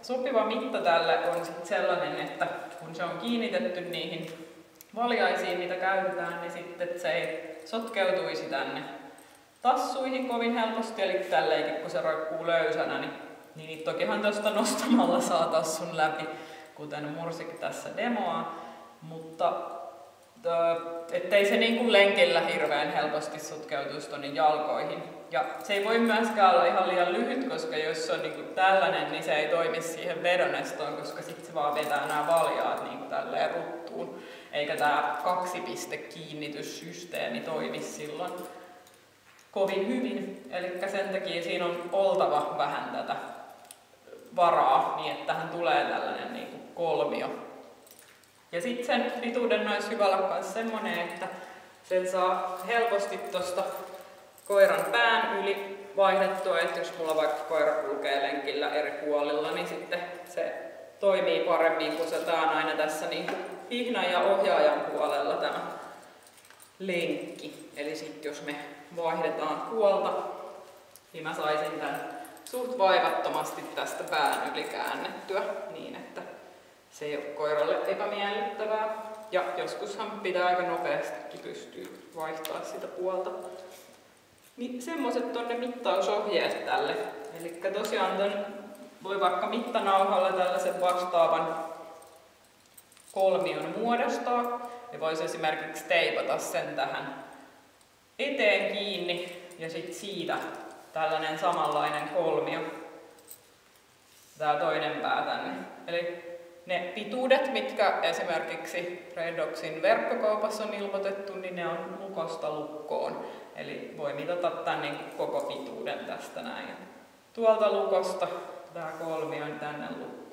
sopiva mitta tälle on sit sellainen, että kun se on kiinnitetty niihin valjaisiin, mitä käytetään, niin sitten se ei sotkeutuisi tänne tassuihin kovin helposti. Eli tälleenkin, kun se roikkuu löysänä, niin tokihan tuosta nostamalla saa tassun läpi, kuten Mursik tässä demoaa, mutta ettei se niin kuin lenkillä hirveän helposti sotkeutuisi tuonne jalkoihin. Ja se ei voi myöskään olla ihan liian lyhyt, koska jos se on niin kuin tällainen, niin se ei toimi siihen vedonestoon, koska sitten se vaan vetää nämä valjaat niin kuin tälleen ruttuun. Eikä tämä 2-piste-kiinnityssysteemi toimi silloin kovin hyvin. Eli sen takia siinä on oltava vähän tätä varaa, niin että tähän tulee tällainen niin kuin kolmio. Ja sitten sen pituuden olisi hyvä olla myös semmoinen, että sen saa helposti tuosta koiran pään yli vaihdettua, että jos mulla vaikka koira kulkee lenkillä eri puolilla, niin sitten se toimii paremmin, kun se tää on aina tässä niin kuin hihnan ja ohjaajan puolella tämä lenkki. Eli sitten jos me vaihdetaan puolta, niin mä saisin tämän suht vaivattomasti tästä pään yli käännettyä niin, että se ei ole koiralle epämiellyttävää. Ja joskushan pitää aika nopeastikin pystyä vaihtaa sitä puolta. Niin semmoiset on ne mittausohjeet tälle. Eli tosiaan ton voi vaikka mittanauhalla tällaisen vastaavan kolmion muodostaa. Ja voisi esimerkiksi teipata sen tähän eteen kiinni ja sitten siitä tällainen samanlainen kolmio. Tää toinen pää tänne. Eli ne pituudet, mitkä esimerkiksi Redoxin verkkokaupassa on ilmoitettu, niin ne on lukosta lukkoon. Eli voi mitata tämän niin koko pituuden tästä näin. Tuolta lukosta tämä kolmio on tänne lukkoon.